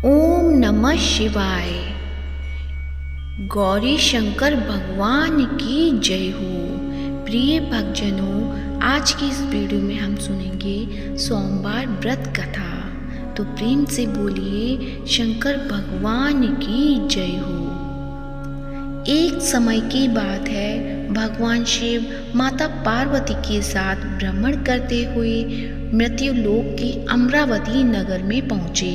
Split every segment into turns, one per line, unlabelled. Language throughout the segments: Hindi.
ओम नमः शिवाय। गौरी शंकर भगवान की जय हो। प्रिय भक्तजनों, आज की इस वीडियो में हम सुनेंगे सोमवार व्रत कथा। तो प्रेम से बोलिए शंकर भगवान की जय हो। एक समय की बात है, भगवान शिव माता पार्वती के साथ भ्रमण करते हुए मृत्युलोक के अमरावती नगर में पहुँचे,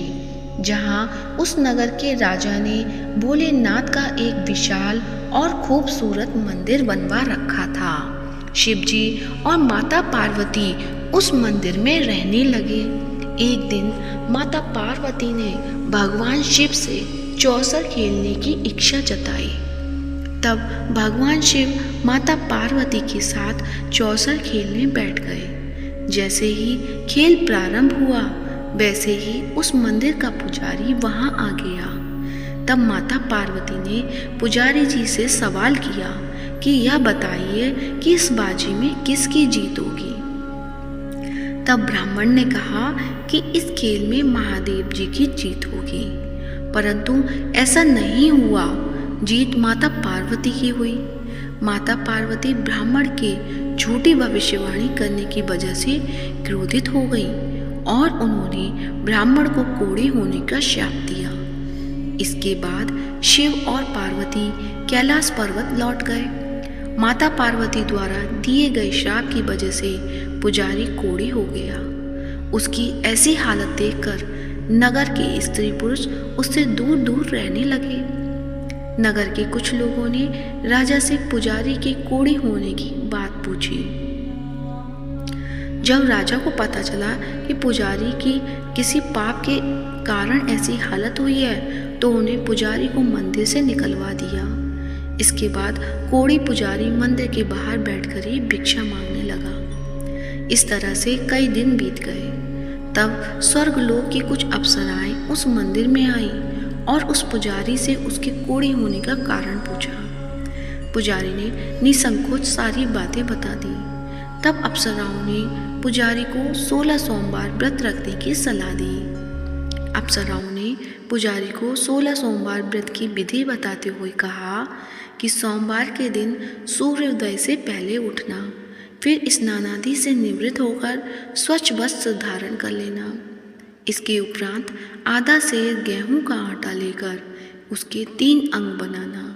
जहाँ उस नगर के राजा ने भोलेनाथ का एक विशाल और खूबसूरत मंदिर बनवा रखा था। शिवजी और माता पार्वती उस मंदिर में रहने लगे। एक दिन माता पार्वती ने भगवान शिव से चौसर खेलने की इच्छा जताई। तब भगवान शिव माता पार्वती के साथ चौसर खेलने बैठ गए। जैसे ही खेल प्रारंभ हुआ, वैसे ही उस मंदिर का पुजारी वहां आ गया। तब माता पार्वती ने पुजारी जी से सवाल किया कि यह बताइए कि इस बाजी में किसकी जीत होगी। तब ब्राह्मण ने कहा कि इस खेल में महादेव जी की जीत होगी, परंतु ऐसा नहीं हुआ। जीत माता पार्वती की हुई। माता पार्वती ब्राह्मण के झूठी भविष्यवाणी करने की वजह से क्रोधित हो गई और उन्होंने ब्राह्मण को कोढ़े होने का श्राप दिया। इसके बाद शिव और पार्वती कैलाश पर्वत लौट गए। माता पार्वती द्वारा दिए गए श्राप की वजह से पुजारी कोढ़े हो गया। उसकी ऐसी हालत देखकर नगर के स्त्री पुरुष उससे दूर दूर रहने लगे। नगर के कुछ लोगों ने राजा से पुजारी के कोढ़े होने की बात पूछी। जब राजा को पता चला कि पुजारी की किसी पाप के कारण ऐसी हालत हुई है, तो उन्हें पुजारी को मंदिर से निकलवा दिया। इसके बाद कोढ़ी पुजारी मंदिर के बाहर बैठकर ही भिक्षा मांगने लगा। इस तरह से कई दिन बीत गए। तब स्वर्गलोक की कुछ अप्सराएं उस मंदिर में आईं और उस पुजारी से उसके कोढ़े होने का कारण पूछा। पुजारी ने निसंकोच सारी बातें बता दी। तब अप्सराओं ने पुजारी को 16 सोमवार व्रत रखने की सलाह दी। अप्सराओं ने पुजारी को 16 सोमवार व्रत की विधि बताते हुए कहा कि सोमवार के दिन सूर्योदय से पहले उठना, फिर स्नान आदि से निवृत्त होकर स्वच्छ वस्त्र धारण कर लेना। इसके उपरांत आधा सेर गेहूं का आटा लेकर उसके 3 अंग बनाना।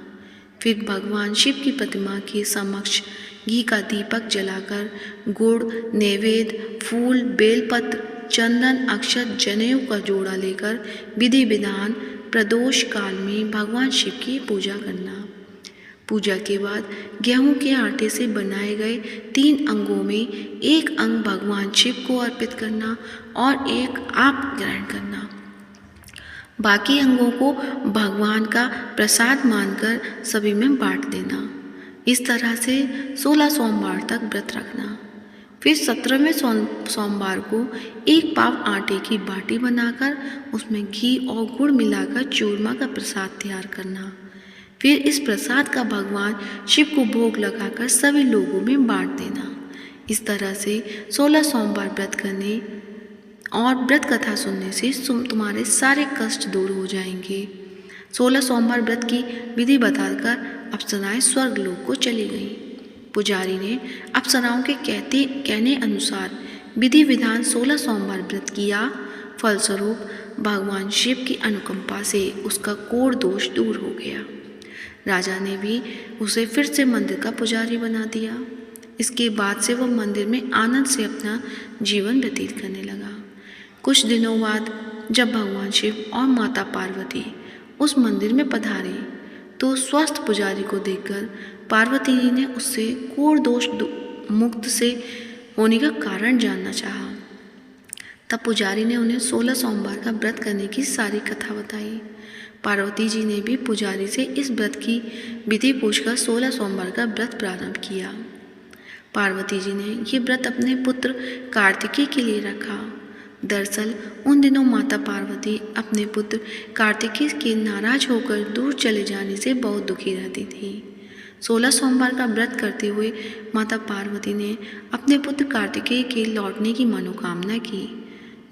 फिर भगवान शिव की प्रतिमा के समक्ष घी का दीपक जलाकर गुड़, नैवेद्य, फूल, बेलपत्र, चंदन, अक्षत, जनेऊ का जोड़ा लेकर विधि विधान प्रदोष काल में भगवान शिव की पूजा करना। पूजा के बाद गेहूं के आटे से बनाए गए 3 अंगों में एक अंग भगवान शिव को अर्पित करना और एक आप ग्रहण करना। बाकी अंगों को भगवान का प्रसाद मानकर सभी में बांट देना। इस तरह से 16 सोमवार तक व्रत रखना। फिर 17वें सोमवार को एक पाव आटे की बाटी बनाकर उसमें घी और गुड़ मिलाकर चूरमा का प्रसाद तैयार करना। फिर इस प्रसाद का भगवान शिव को भोग लगाकर सभी लोगों में बांट देना। इस तरह से 16 सोमवार व्रत करने और व्रत कथा सुनने से तुम्हारे सारे कष्ट दूर हो जाएंगे। 16 सोमवार व्रत की विधि बताकर अप्सराएं स्वर्गलोक को चली गईं। पुजारी ने अप्सराओं के कहने अनुसार विधि विधान 16 सोमवार व्रत किया। फलस्वरूप भगवान शिव की अनुकंपा से उसका कोढ़ दोष दूर हो गया। राजा ने भी उसे फिर से मंदिर का पुजारी बना दिया। इसके बाद से वह मंदिर में आनंद से अपना जीवन व्यतीत करने लगा। कुछ दिनों बाद जब भगवान शिव और माता पार्वती उस मंदिर में पधारे, तो स्वस्थ पुजारी को देखकर पार्वती जी ने उससे कोढ़ दोष मुक्त से होने का कारण जानना चाहा। तब पुजारी ने उन्हें 16 सोमवार का व्रत करने की सारी कथा बताई। पार्वती जी ने भी पुजारी से इस व्रत की विधि पूछकर 16 सोमवार का व्रत प्रारंभ किया। पार्वती जी ने ये व्रत अपने पुत्र कार्तिकेय के लिए रखा। दरअसल उन दिनों माता पार्वती अपने पुत्र कार्तिकेय के नाराज होकर दूर चले जाने से बहुत दुखी रहती थी। 16 सोमवार का व्रत करते हुए माता पार्वती ने अपने पुत्र कार्तिकेय के लौटने की मनोकामना की।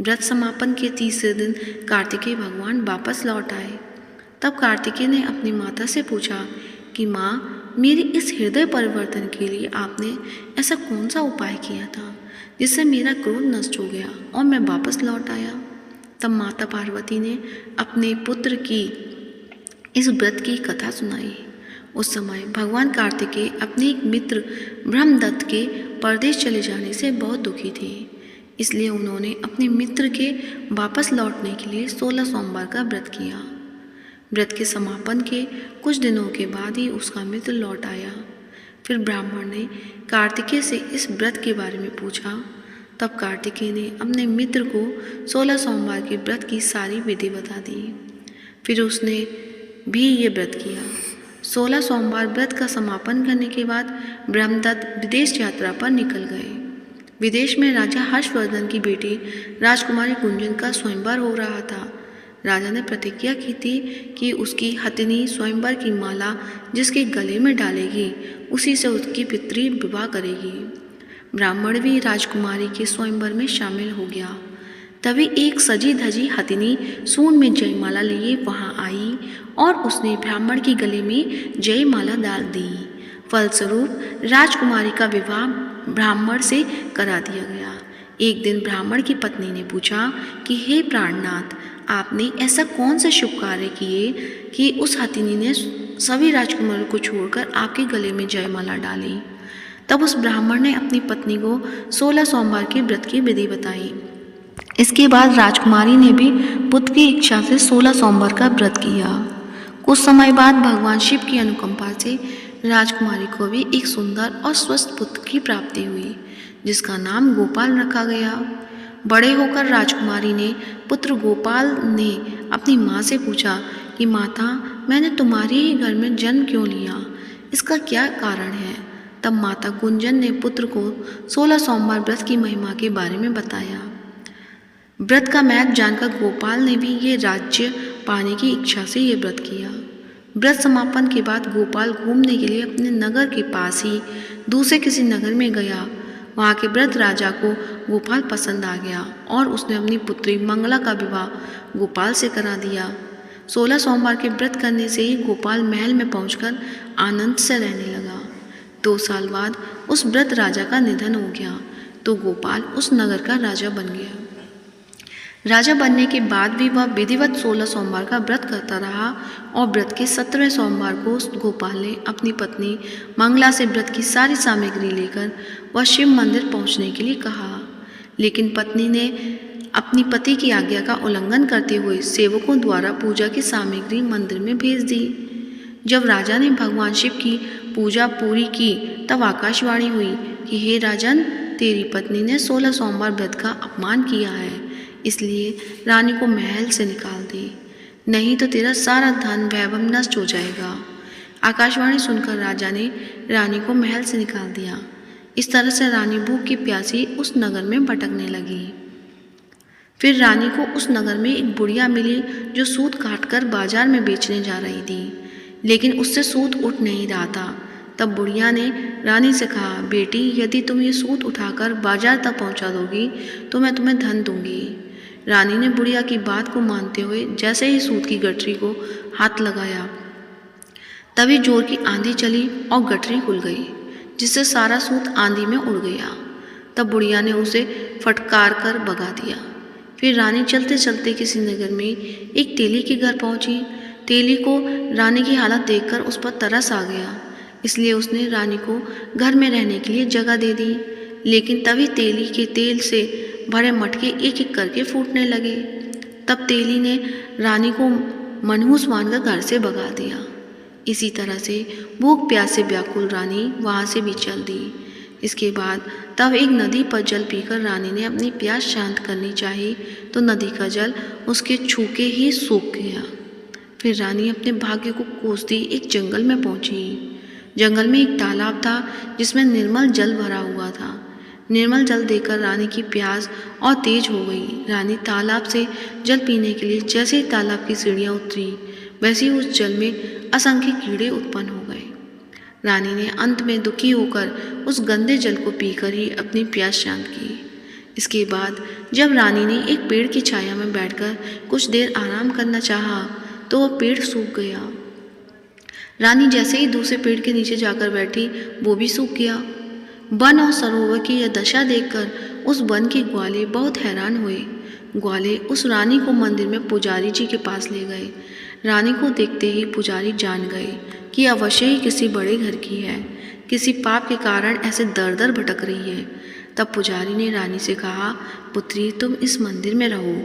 व्रत समापन के तीसरे दिन कार्तिकेय भगवान वापस लौट आए। तब कार्तिकेय ने अपनी माता से पूछा कि माँ, मेरे इस हृदय परिवर्तन के लिए आपने ऐसा कौन सा उपाय किया था जिससे मेरा क्रोध नष्ट हो गया और मैं वापस लौट आया। तब माता पार्वती ने अपने पुत्र की इस व्रत की कथा सुनाई। उस समय भगवान कार्तिकेय अपने एक मित्र ब्रह्मदत्त के परदेश चले जाने से बहुत दुखी थे। इसलिए उन्होंने अपने मित्र के वापस लौटने के लिए 16 सोमवार का व्रत किया। व्रत के समापन के कुछ दिनों के बाद ही उसका मित्र लौट आया। फिर ब्राह्मण ने कार्तिकेय से इस व्रत के बारे में पूछा। तब कार्तिकेय ने अपने मित्र को 16 सोमवार के व्रत की सारी विधि बता दी। फिर उसने भी ये व्रत किया। 16 सोमवार व्रत का समापन करने के बाद ब्रह्मदत्त विदेश यात्रा पर निकल गए। विदेश में राजा हर्षवर्धन की बेटी राजकुमारी गुंजन का स्वयंवर हो रहा था। राजा ने प्रतिज्ञा की थी कि उसकी हथिनी स्वयंवर की माला जिसके गले में डालेगी उसी से उसकी पितृ विवाह करेगी। ब्राह्मण भी राजकुमारी के स्वयंवर में शामिल हो गया। तभी एक सजी धजी हथिनी सूंड में जयमाला लिए वहां आई और उसने ब्राह्मण के गले में जयमाला डाल दी। फलस्वरूप राजकुमारी का विवाह ब्राह्मण से करा दिया गया। एक दिन ब्राह्मण की पत्नी ने पूछा कि हे प्राणनाथ, आपने ऐसा कौन सा शुभ कार्य किए कि उस हथिनी ने सभी राजकुमारों को छोड़कर आपके गले में जयमाला डाली। तब उस ब्राह्मण ने अपनी पत्नी को 16 सोमवार के व्रत की विधि बताई। इसके बाद राजकुमारी ने भी पुत्र की इच्छा से 16 सोमवार का व्रत किया। कुछ समय बाद भगवान शिव की अनुकंपा से राजकुमारी को भी एक सुंदर और स्वस्थ पुत्र की प्राप्ति हुई, जिसका नाम गोपाल रखा गया। बड़े होकर राजकुमारी ने पुत्र गोपाल ने अपनी माँ से पूछा कि माता, मैंने तुम्हारे ही घर में जन्म क्यों लिया, इसका क्या कारण है। तब माता गुंजन ने पुत्र को 16 सोमवार व्रत की महिमा के बारे में बताया। व्रत का महत्व जानकर गोपाल ने भी ये राज्य पाने की इच्छा से ये व्रत किया। व्रत समापन के बाद गोपाल घूमने के लिए अपने नगर के पास ही दूसरे किसी नगर में गया। वहाँ के वृद्ध राजा को गोपाल पसंद आ गया और उसने अपनी पुत्री मंगला का विवाह गोपाल से करा दिया। 16 सोमवार के व्रत करने से ही गोपाल महल में पहुंचकर आनंद से रहने लगा। 2 साल बाद उस वृद्ध राजा का निधन हो गया तो गोपाल उस नगर का राजा बन गया। राजा बनने के बाद भी वह विधिवत 16 सोमवार का व्रत करता रहा और व्रत के 17वें सोमवार को गोपाल ने अपनी पत्नी मंगला से व्रत की सारी सामग्री लेकर वह शिव मंदिर पहुंचने के लिए कहा। लेकिन पत्नी ने अपनी पति की आज्ञा का उल्लंघन करते हुए सेवकों द्वारा पूजा की सामग्री मंदिर में भेज दी। जब राजा ने भगवान शिव की पूजा पूरी की तब आकाशवाणी हुई कि हे राजन, तेरी पत्नी ने 16 सोमवार व्रत का अपमान किया है, इसलिए रानी को महल से निकाल दे, नहीं तो तेरा सारा धन वैभव नष्ट हो जाएगा। आकाशवाणी सुनकर राजा ने रानी को महल से निकाल दिया। इस तरह से रानी भूख की प्यासी उस नगर में भटकने लगी। फिर रानी को उस नगर में एक बुढ़िया मिली जो सूत काटकर बाजार में बेचने जा रही थी, लेकिन उससे सूत उठ नहीं रहा था। तब बुढ़िया ने रानी से कहा, बेटी, यदि तुम ये सूत उठाकर बाजार तक पहुंचा दोगी तो मैं तुम्हें धन दूंगी। रानी ने बुढ़िया की बात को मानते हुए जैसे ही सूत की गठरी को हाथ लगाया तभी जोर की आंधी चली और गठरी खुल गई, जिससे सारा सूत आंधी में उड़ गया। तब बुढ़िया ने उसे फटकार कर भगा दिया। फिर रानी चलते चलते किसी नगर में एक तेली के घर पहुंची। तेली को रानी की हालत देखकर उस पर तरस आ गया, इसलिए उसने रानी को घर में रहने के लिए जगह दे दी। लेकिन तभी तेली के तेल से भरे मटके एक एक करके फूटने लगे। तब तेली ने रानी को मनहूस मानकर घर से भगा दिया। इसी तरह से भूख प्यास से व्याकुल रानी वहाँ से भी चल दी। इसके बाद तब एक नदी पर जल पीकर रानी ने अपनी प्यास शांत करनी चाहिए तो नदी का जल उसके छूके ही सूख गया। फिर रानी अपने भाग्य को कोसती एक जंगल में पहुंची। जंगल में एक तालाब था जिसमें निर्मल जल भरा हुआ था। निर्मल जल देखकर रानी की प्यास और तेज हो गई। रानी तालाब से जल पीने के लिए जैसे ही तालाब की सीढ़ियाँ उतरी वैसे ही उस जल में असंख्य कीड़े उत्पन्न हो गए। रानी ने अंत में दुखी होकर उस गंदे जल को पीकर ही अपनी प्यास शांत की। इसके बाद जब रानी ने एक पेड़ की छाया में बैठकर कुछ देर आराम करना चाहा तो वह पेड़ सूख गया। रानी जैसे ही दूसरे पेड़ के नीचे जाकर बैठी, वो भी सूख गया। वन और सरोवर की यह दशा देखकर उस वन के ग्वाले बहुत हैरान हुए। ग्वाले उस रानी को मंदिर में पुजारी जी के पास ले गए। रानी को देखते ही पुजारी जान गए कि अवश्य ही किसी बड़े घर की है, किसी पाप के कारण ऐसे दर दर भटक रही है। तब पुजारी ने रानी से कहा, पुत्री तुम इस मंदिर में रहो,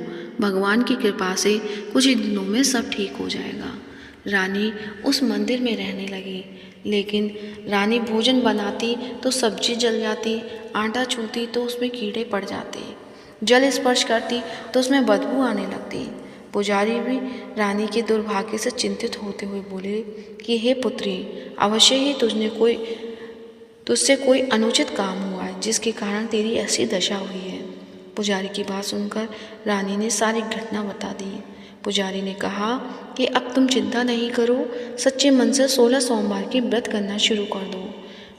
भगवान की कृपा से कुछ ही दिनों में सब ठीक हो जाएगा। रानी उस मंदिर में रहने लगी, लेकिन रानी भोजन बनाती तो सब्जी जल जाती, आटा छूती तो उसमें कीड़े पड़ जाते, जल स्पर्श करती तो उसमें बदबू आने लगती। पुजारी भी रानी के दुर्भाग्य से चिंतित होते हुए बोले कि हे पुत्री, अवश्य ही तुझसे कोई अनुचित काम हुआ है जिसके कारण तेरी ऐसी दशा हुई है। पुजारी की बात सुनकर रानी ने सारी घटना बता दी। पुजारी ने कहा कि अब तुम चिंता नहीं करो, सच्चे मन से 16 सोमवार की व्रत करना शुरू कर दो।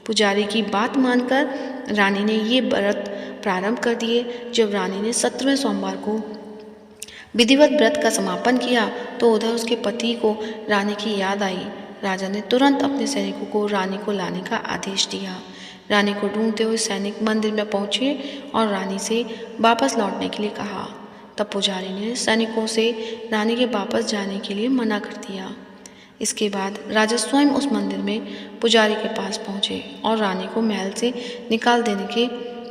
पुजारी की बात मानकर रानी ने ये व्रत प्रारंभ कर दिए। जब रानी ने 17वें सोमवार को विधिवत व्रत का समापन किया तो उधर उसके पति को रानी की याद आई। राजा ने तुरंत अपने सैनिकों को रानी को लाने का आदेश दिया। रानी को ढूंढते हुए सैनिक मंदिर में पहुंचे और रानी से वापस लौटने के लिए कहा। तब पुजारी ने सैनिकों से रानी के वापस जाने के लिए मना कर दिया। इसके बाद राजा स्वयं उस मंदिर में पुजारी के पास पहुंचे और रानी को महल से निकाल देने के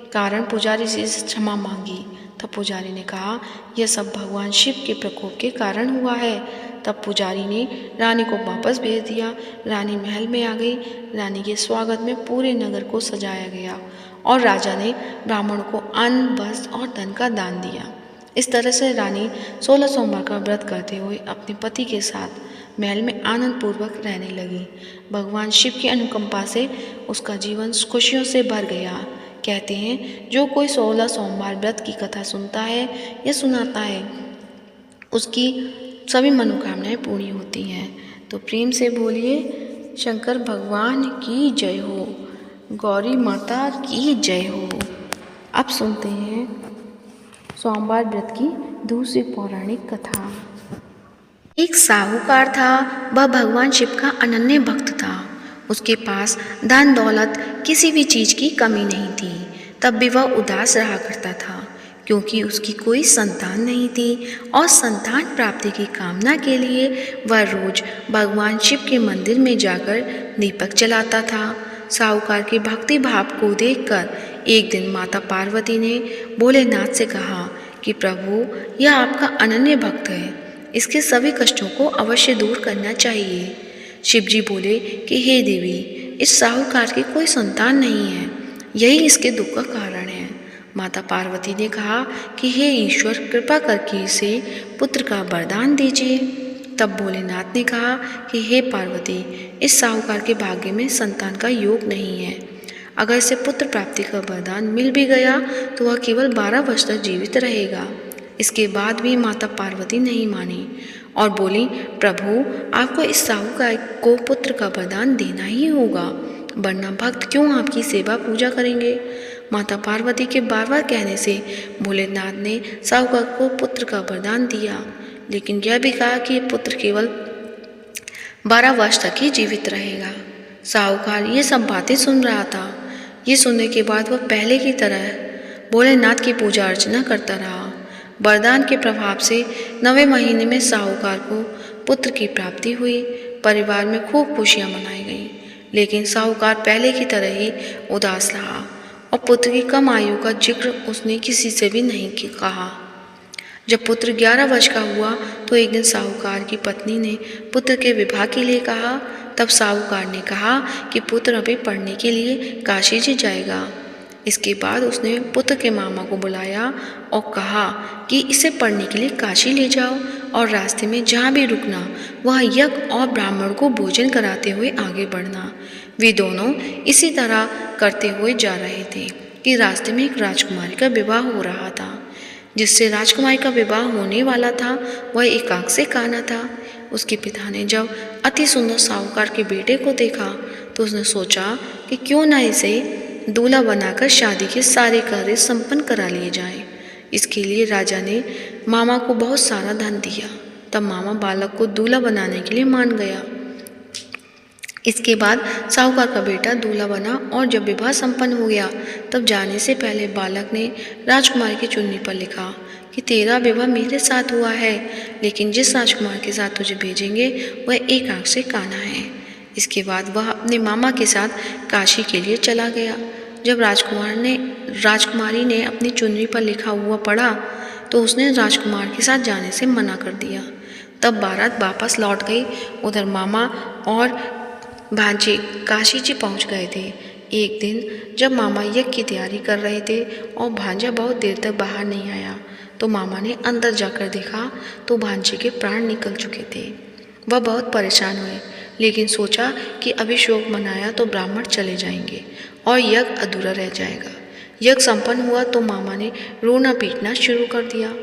कारण पुजारी से क्षमा मांगी। तब पुजारी ने कहा, यह सब भगवान शिव के प्रकोप के कारण हुआ है। तब पुजारी ने रानी को वापस भेज दिया। रानी महल में आ गई। रानी के स्वागत में पूरे नगर को सजाया गया और राजा ने ब्राह्मण को अन्न, वस्त्र और धन का दान दिया। इस तरह से रानी 16 सोमवार का व्रत करते हुए अपने पति के साथ महल में आनंद पूर्वक रहने लगी। भगवान शिव की अनुकंपा से उसका जीवन खुशियों से भर गया। कहते हैं, जो कोई 16 सोमवार व्रत की कथा सुनता है या सुनाता है, उसकी सभी मनोकामनाएं पूरी होती हैं। तो प्रेम से बोलिए, शंकर भगवान की जय हो, गौरी माता की जय हो। अब सुनते हैं सोमवार व्रत की दूसरी पौराणिक कथा। एक साहूकार था। वह भगवान शिव का अनन्य भक्त था। उसके पास धन दौलत किसी भी चीज़ की कमी नहीं थी। तब भी वह उदास रहा करता था, क्योंकि उसकी कोई संतान नहीं थी और संतान प्राप्ति की कामना के लिए वह रोज भगवान शिव के मंदिर में जाकर दीपक जलाता था। साहूकार के भक्ति भाव को देखकर एक दिन माता पार्वती ने भोलेनाथ से कहा कि प्रभु, यह आपका अनन्य भक्त है, इसके सभी कष्टों को अवश्य दूर करना चाहिए। शिव जी बोले कि हे देवी, इस साहूकार की कोई संतान नहीं है, यही इसके दुख का कारण है। माता पार्वती ने कहा कि हे ईश्वर, कृपा करके इसे पुत्र का वरदान दीजिए। तब भोलेनाथ ने कहा कि हे पार्वती, इस साहूकार के भाग्य में संतान का योग नहीं है। अगर इसे पुत्र प्राप्ति का वरदान मिल भी गया तो वह केवल 12 वर्ष तक जीवित रहेगा। इसके बाद भी माता पार्वती नहीं मानी और बोली, प्रभु, आपको इस साहूकार को पुत्र का वरदान देना ही होगा, वरना भक्त क्यों आपकी सेवा पूजा करेंगे। माता पार्वती के बार बार कहने से भोलेनाथ ने साहूकार को पुत्र का वरदान दिया, लेकिन यह भी कहा कि पुत्र केवल 12 वर्ष तक ही जीवित रहेगा। साहूकार ये सब बातें सुन रहा था। ये सुनने के बाद वह पहले की तरह भोलेनाथ की पूजा अर्चना करता रहा। वरदान के प्रभाव से 9वें महीने में साहूकार को पुत्र की प्राप्ति हुई। परिवार में खूब खुशियां मनाई गईं, लेकिन साहूकार पहले की तरह ही उदास रहा और पुत्र की कम आयु का जिक्र उसने किसी से भी नहीं कहा। जब पुत्र 11 वर्ष का हुआ तो एक दिन साहूकार की पत्नी ने पुत्र के विवाह के लिए कहा। तब साहूकार ने कहा कि पुत्र अभी पढ़ने के लिए काशी जी जाएगा। इसके बाद उसने पुत्र के मामा को बुलाया और कहा कि इसे पढ़ने के लिए काशी ले जाओ और रास्ते में जहाँ भी रुकना वह यज्ञ और ब्राह्मण को भोजन कराते हुए आगे बढ़ना। वे दोनों इसी तरह करते हुए जा रहे थे कि रास्ते में एक राजकुमारी का विवाह हो रहा था। जिससे राजकुमारी का विवाह होने वाला था वह एक आंख से काना था। उसके पिता ने जब अति सुंदर साहूकार के बेटे को देखा तो उसने सोचा कि क्यों न इसे दूल्हा बनाकर शादी के सारे कार्य संपन्न करा लिए जाएं। इसके लिए राजा ने मामा को बहुत सारा धन दिया। तब मामा बालक को दूल्हा बनाने के लिए मान गया। इसके बाद साहूकार का बेटा दूल्हा बना और जब विवाह संपन्न हो गया तब जाने से पहले बालक ने राजकुमारी की चुन्नी पर लिखा कि तेरा विवाह मेरे साथ हुआ है, लेकिन जिस राजकुमार के साथ तुझे भेजेंगे वह एक आंख से काना है। इसके बाद वह अपने मामा के साथ काशी के लिए चला गया। जब राजकुमारी ने अपनी चुन्नी पर लिखा हुआ पढ़ा तो उसने राजकुमार के साथ जाने से मना कर दिया। तब बारात वापस लौट गई। उधर मामा और भांजे काशी जी पहुंच गए थे। एक दिन जब मामा यज्ञ की तैयारी कर रहे थे और भांजा बहुत देर तक बाहर नहीं आया तो मामा ने अंदर जाकर देखा तो भांजे के प्राण निकल चुके थे। वह बहुत परेशान हुए, लेकिन सोचा कि अभी शोक मनाया तो ब्राह्मण चले जाएंगे और यज्ञ अधूरा रह जाएगा। यज्ञ संपन्न हुआ तो मामा ने रोना पीटना शुरू कर दिया।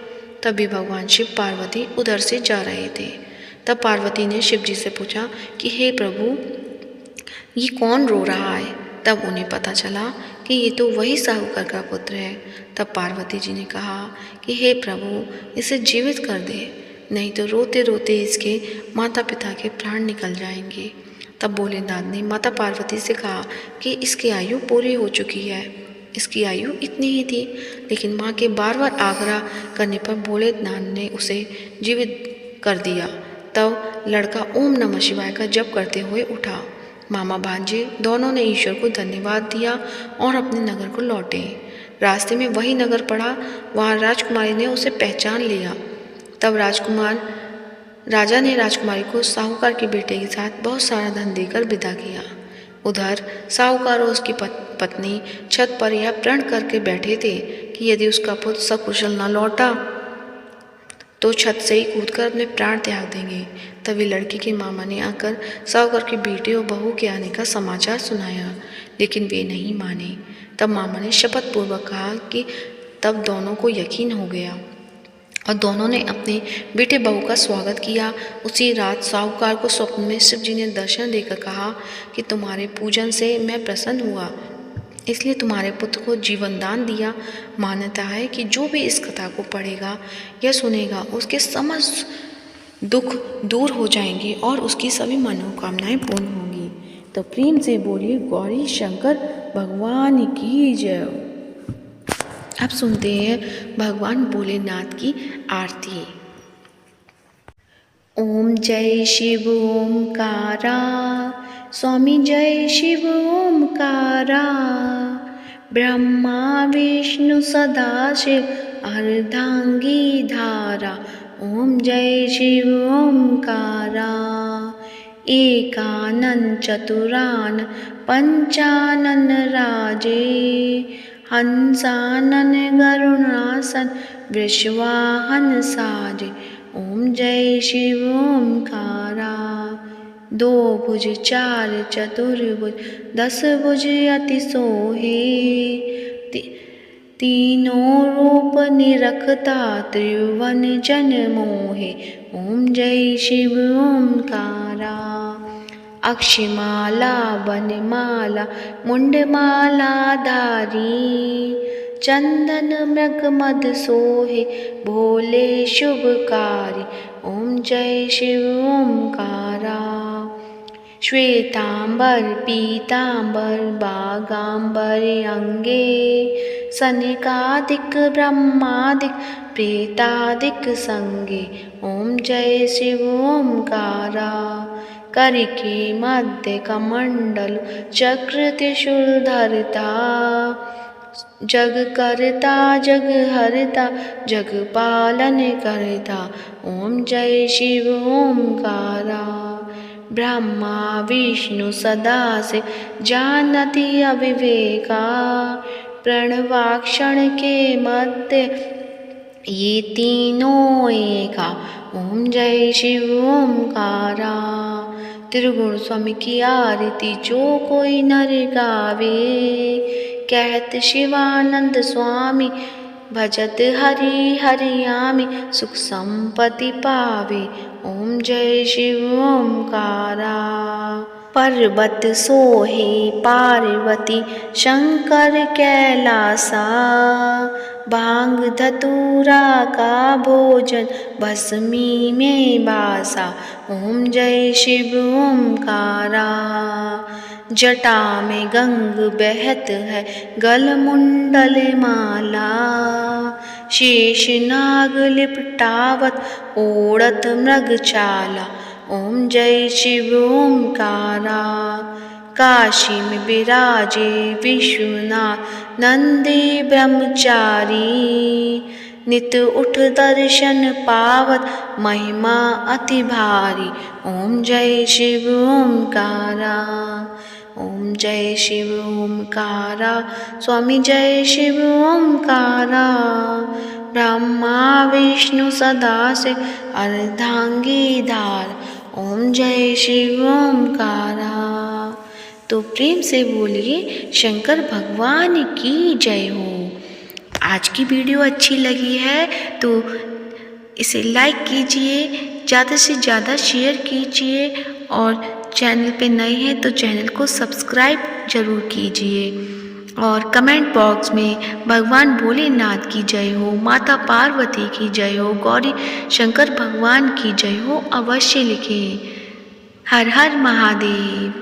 तभी भगवान शिव पार्वती उधर से जा रहे थे। तब पार्वती ने शिव जी से पूछा कि हे प्रभु, ये कौन रो रहा है? तब उन्हें पता चला कि ये तो वही साहूकार का पुत्र है। तब पार्वती जी ने कहा कि हे प्रभु, इसे जीवित कर दे, नहीं तो रोते रोते इसके माता पिता के प्राण निकल जाएंगे। तब भोलेनाथ ने माता पार्वती से कहा कि इसकी आयु पूरी हो चुकी है। इसकी आयु इतनी ही थी, लेकिन माँ के बार बार आग्रह करने पर भोलेनाथ ने उसे जीवित कर दिया। तब लड़का ओम नमः शिवाय का जप करते हुए उठा। मामा भांजे दोनों ने ईश्वर को धन्यवाद दिया और अपने नगर को लौटे। रास्ते में वही नगर पड़ा, वहाँ राजकुमारी ने उसे पहचान लिया। तब राजा ने राजकुमारी को साहूकार के बेटे के साथ बहुत सारा धन देकर विदा किया। उधर साहूकार और उसकी पत्नी छत पर यह प्रण करके बैठे थे कि यदि उसका पुत्र सकुशल न लौटा तो छत से ही कूदकर अपने प्राण त्याग देंगे। तभी लड़की के मामा ने आकर साहूकार के बेटे और बहू के आने का समाचार सुनाया, लेकिन वे नहीं माने। तब मामा ने शपथ पूर्वक कहा कि तब दोनों को यकीन हो गया और दोनों ने अपने बेटे बहू का स्वागत किया। उसी रात साहूकार को स्वप्न में शिव जी ने दर्शन देकर कहा कि तुम्हारे पूजन से मैं प्रसन्न हुआ, इसलिए तुम्हारे पुत्र को जीवन दान दिया। मान्यता है कि जो भी इस कथा को पढ़ेगा या सुनेगा उसके समस्त दुख दूर हो जाएंगे और उसकी सभी मनोकामनाएं पूर्ण होंगी। तो प्रेम से बोलिए गौरी शंकर भगवान की जय। अब सुनते हैं भगवान भोलेनाथ की आरती। ओम जय शिव ओमकारा, स्वामी जय शिव ओमकारा, ब्रह्मा विष्णु सदाशिव अर्धांगी धारा। ओम जय शिव ओमकारा, एकानन चतुरान पंचानन राजे, हंसानन गरुणासन वृषवाहन साजे। ओम जय शिव ओमकारा, दो भुज चार चतुर्भुज दस भुज अति सोहे, तीनों रूप निरखता त्रिभुवन जन मोहे। ओम जय शिव ओमकारा, अक्षमाला वनमाला मुंडमाला धारी, चंदन मृग मद सोहे भोले शुभकारी। ओम जय शिव ओमकारा, श्वेतांबर पीतांबर बागांबर अंगे, सनकादिक ब्रह्मादिक प्रेतादिक संगे। ओम जय शिव ओमकारा, करके मध्य कमंडल चक्र त्रिशूल धरता, जग करता जग हरता जग पालन करता। ओम जय शिव ओमकारा, ब्रह्मा विष्णु सदा से जानती अविवेका, प्रणवाक्षण के मध्य ये तीनों एका। ओम जय शिव ओमकारा, त्रिगुण स्वामी की आरती जो कोई नर गावे, कहत शिवानंद स्वामी भजत हरि हरियामी, सुख संपत्ति पावे। ओम जय शिव ओमकारा। पर्वत सोहे पार्वती शंकर कैलासा, भांग धतूरा का भोजन भस्मी में बासा। ओम जय शिव ओमकारा। जटा में गंग बहत है गल मुंडल माला, शेष नाग लिपटावत ओढ़त मृग चाला। ओम जय शिव ओमकारा। काशी में विराजे विश्वनाथ नंदी ब्रह्मचारी, नित उठ दर्शन पावत महिमा अति भारी। ओम जय शिव ओमकारा। ओम जय शिव ओमकारा। स्वामी जय शिव ओमकारा। ब्रह्मा विष्णु सदा से अर्धांगी धार। ओम जय शिव ओमकारा। तो प्रेम से बोलिए शंकर भगवान की जय हो। आज की वीडियो अच्छी लगी है तो इसे लाइक कीजिए, ज़्यादा से ज़्यादा शेयर कीजिए और चैनल पे नए हैं तो चैनल को सब्सक्राइब जरूर कीजिए। और कमेंट बॉक्स में भगवान भोलेनाथ की जय हो, माता पार्वती की जय हो, गौरी शंकर भगवान की जय हो अवश्य लिखें। हर हर महादेव।